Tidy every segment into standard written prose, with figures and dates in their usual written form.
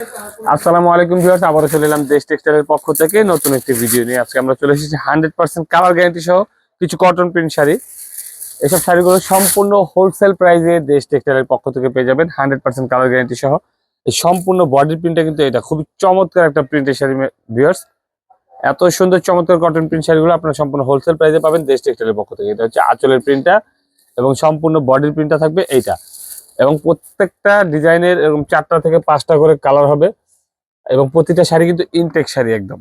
আসসালামু আলাইকুম ভিউয়ার্স, আবারও চলে এলাম দেশ টেক্সটাইলের পক্ষ থেকে নতুন একটি ভিডিও নিয়ে। আজকে আমরা চলে এসেছি 100% কালার গ্যারান্টি সহ কিছু কটন প্রিন্ট শাড়ি। এসব শাড়িগুলো সম্পূর্ণ হোলসেল প্রাইসে দেশ টেক্সটাইলের পক্ষ থেকে পেয়ে যাবেন 100% কালার গ্যারান্টি সহ। এই সম্পূর্ণ বডির প্রিন্টটা কিন্তু এটা খুবই চমৎকার একটা প্রিন্টের শাড়ি ভিউয়ার্স। এত সুন্দর চমৎকার কটন প্রিন্ট শাড়িগুলো আপনারা সম্পূর্ণ হোলসেল প্রাইসে পাবেন দেশ টেক্সটাইলের পক্ষ থেকে। এটা হচ্ছে আঁচলের প্রিন্টটা এবং সম্পূর্ণ বডির প্রিন্টটা থাকবে এইটা, এবং প্রত্যেকটা ডিজাইনের এরকম 4টা থেকে 5টা করে কালার হবে এবং প্রতিটা শাড়ি কিন্তু ইনটেক শাড়ি, একদম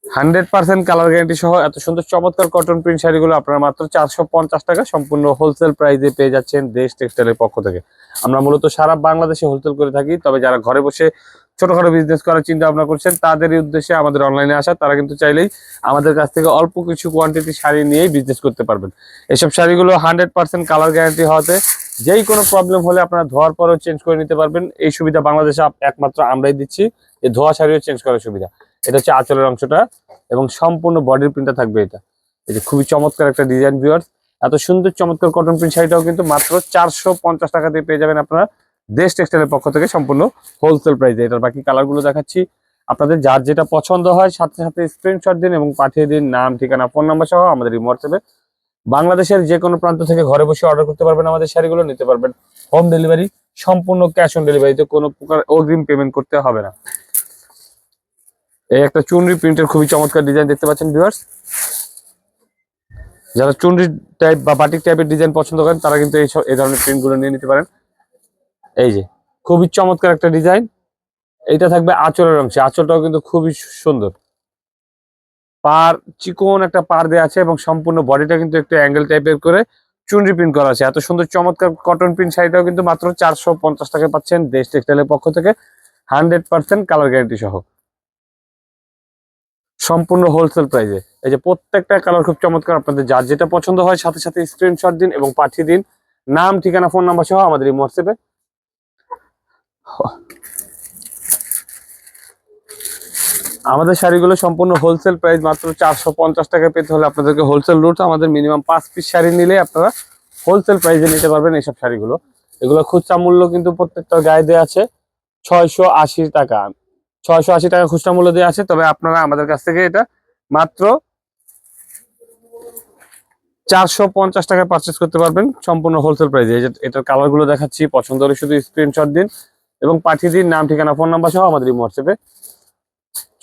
100% কালার গ্যারান্টি সহ এত সুন্দর চমৎকার কটন প্রিন্ট শাড়িগুলো আপনারা মাত্র 450 টাকা সম্পূর্ণ হোলসেল প্রাইসে পেয়ে যাচ্ছেন দেশ টেক্সটাইলের পক্ষ থেকে। আমরা মূলত সারা বাংলাদেশে হোলসেল করে থাকি, তবে যারা ঘরে বসে ছোটখাটো বিজনেস করার চিন্তা ভাবনা করছেন তাদেরই উদ্দেশ্যে আমাদের অনলাইনে আসা। তারা কিন্তু চাইলেই আমাদের কাছ থেকে অল্প কিছু কোয়ান্টিটি শাড়ি নিয়েই বিজনেস করতে পারবেন। এসব শাড়িগুলো 100% কালার গ্যারান্টি হওয়াতে যেই কোনো প্রবলেম হলে আপনারা ধোয়ার পরেও চেঞ্জ করে নিতে পারবেন। এই সুবিধা বাংলাদেশে একমাত্র আমরাই দিচ্ছি, যে ধোয়া শাড়িও চেঞ্জ করার সুবিধা। এটা হচ্ছে আঁচলের অংশটা এবং সম্পূর্ণ বডির প্রিন্টটা থাকবে এটা। এটা খুবই চমৎকার একটা ডিজাইন ভিউয়ার্স। এত সুন্দর চমৎকার কটন প্রিন্ট শাড়িটাও কিন্তু মাত্র 450 টাকা দিয়ে পেয়ে যাবেন আপনারা দেশ টেক্সটাইলের পক্ষ থেকে সম্পূর্ণ হোলসেল প্রাইসে। এটার বাকি কালারগুলো দেখাচ্ছি, আপনাদের যার যেটা পছন্দ হয় সাথে সাথে স্ক্রিনশট দিন এবং পাঠিয়ে দিন নাম, ঠিকানা, ফোন নাম্বার সহ আমাদের এই হোয়াটসঅ্যাপে। বাংলাদেশের যে কোনো প্রান্ত থেকে ঘরে বসে অর্ডার করতে পারবেন, আমাদের শাড়িগুলো নিতে পারবেন হোম ডেলিভারি, সম্পূর্ণ ক্যাশ অন ডেলিভারিতে, কোনো প্রকার অগ্রিম পেমেন্ট করতে হবে না। এই একটা চুনরি প্রিন্টের খুবই চমৎকার ডিজাইন দেখতে পাচ্ছেন ভিউয়ার্স। যারা চুনরি টাইপ বা বাটিক টাইপের ডিজাইন পছন্দ করেন তারা কিন্তু এই ধরনের প্রিন্টগুলো নিয়ে নিতে পারেন। এই যে খুবই চমৎকার একটা ডিজাইন, এইটা থাকবে আঁচলের অংশে। আঁচলটাও কিন্তু খুবই সুন্দর, পার চিকন একটা পার দেওয়া আছে এবং সম্পূর্ণ বডিটা কিন্তু একটু অ্যাঙ্গেল টাইপের করে চুনরি প্রিন্ট করা আছে। এত সুন্দর চমৎকার কটন প্রিন্ট শাড়িটাও কিন্তু মাত্র 450 টাকায় পাচ্ছেন দেশ টেক্সটাইলের পক্ষ থেকে 100% কালার গ্যারান্টি সহ সম্পূর্ণ হোলসেল প্রাইসে। এই যে প্রত্যেকটা কালার খুব চমৎকার, আপনাদের যার যেটা পছন্দ হয় সাথে সাথে স্ক্রিনশট দিন এবং পাঠিয়ে দিন নাম, ঠিকানা, ফোন নাম্বার সহ আমাদের এই হোয়াটসঅ্যাপে। আমাদের শাড়িগুলো সম্পূর্ণ হোলসেল প্রাইস মাত্র 450 টাকায় পেতে হলে আপনাদেরকে হোলসেল রুট আমাদের মিনিমাম 5 পিস শাড়ি নিলে আপনারা হোলসেল প্রাইসে নিতে পারবেন এইসব শাড়িগুলো। এগুলো খুচরা মূল্য কিন্তু প্রত্যেকটা গায়ে দেওয়া আছে 680 টাকা। 680 টাকা খুচরা মূল্য দেওয়া আছে, তবে আপনারা আমাদের কাছ থেকে এটা মাত্র 450 টাকায় পারচেস করতে পারবেন সম্পূর্ণ হোলসেল প্রাইসে। এটার কালারগুলো দেখাচ্ছি, পছন্দ হলে শুধু স্ক্রিনশট দিন এবং পাঠিয়ে দিন নাম, ঠিকানা, ফোন নাম্বার সহ আমাদের এই হোয়াটসঅ্যাপে।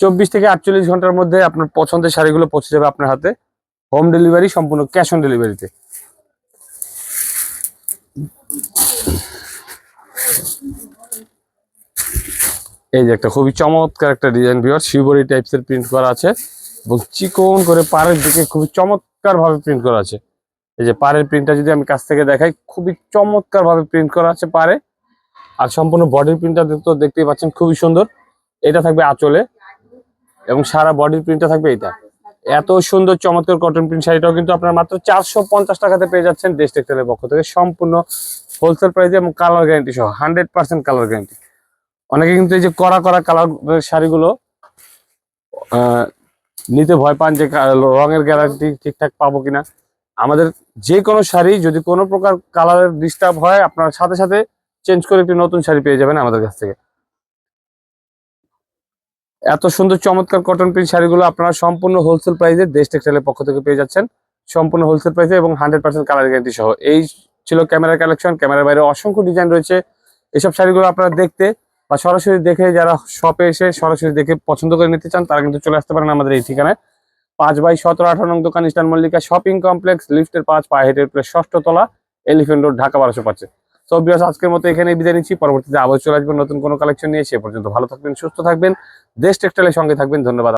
24 থেকে 48 ঘন্টার মধ্যে আপনার পছন্দের শাড়িগুলো পৌঁছে যাবে আপনার হাতে, হোম ডেলিভারি, সম্পূর্ণ ক্যাশ অন ডেলিভারিতে। এই যে একটা খুবই চমৎকার একটা ডিজাইন ভিউয়ার, শিবরি টাইপসের প্রিন্ট করা আছে এবং চিকন করে পাড়ের দিকে খুবই চমৎকার ভাবে প্রিন্ট করা আছে। এই যে পাড়ের প্রিন্টটা যদি আমি কাছ থেকে দেখাই, খুবই চমৎকার ভাবে প্রিন্ট করা আছে পাড়ে। আর সম্পূর্ণ বডির প্রিন্টটা তো দেখতেই পাচ্ছেন খুবই সুন্দর। এটা থাকবে আঁচলে এবং সারা বডির প্রিন্টটা থাকবে এটা। এত সুন্দর চমৎকার কটন প্রিন্ট শাড়িটাও কিন্তু আপনারা মাত্র 450 টাকাতে পেয়ে যাচ্ছেন দেশ টেক্সটাইলের পক্ষ থেকে সম্পূর্ণ হোলসেল প্রাইসে এবং কালার গ্যারান্টি সহ 100% কালার গ্যারান্টি। অনেকে কিন্তু এই যে কড়া কড়া কালার শাড়িগুলো নিতে ভয় পান যে রঙের গ্যারান্টি ঠিকঠাক পাবো কিনা। আমাদের যে কোনো শাড়ি যদি কোনো প্রকার কালারের ডিস্টার্ব হয় আপনারা সাথে সাথে চেঞ্জ করে একটি নতুন শাড়ি পেয়ে যাবেন আমাদের কাছ থেকে। এত সুন্দর চমৎকার কটন প্রিন্ট শাড়িগুলো আপনারা সম্পূর্ণ হোলসেল প্রাইসে দেশ টেক্সটাইলের পক্ষ থেকে পেয়ে যাচ্ছেন সম্পূর্ণ হোলসেল প্রাইসে এবং 100% কালার গ্যারান্টি সহ। এই ছিল ক্যামেরার কালেকশন। ক্যামেরার বাইরে অসংখ্য ডিজাইন রয়েছে। এসব শাড়িগুলো আপনারা দেখতে বা সরাসরি দেখে, যারা শপে এসে সরাসরি দেখে পছন্দ করে নিতে চান তারা কিন্তু চলে আসতে পারেন আমাদের এই ঠিকানায়, 5/17-18 নং দোকান, ইস্টার্ন মল্লিকা শপিং কমপ্লেক্স, লিফটের 5, পায়ে হেঁটে প্লেস 6ষ্ঠ তলা, elephant road, Dhaka 1205। So viewers, আজকের মতো এখানেই বিদায় নিচ্ছি। পরবর্তীতে আবার চলে আসবেন নতুন কোনো কালেকশন নিয়ে। সে পর্যন্ত ভালো থাকবেন, সুস্থ থাকবেন, দেশ টেক্সটাইলের সঙ্গে থাকবেন। ধন্যবাদ।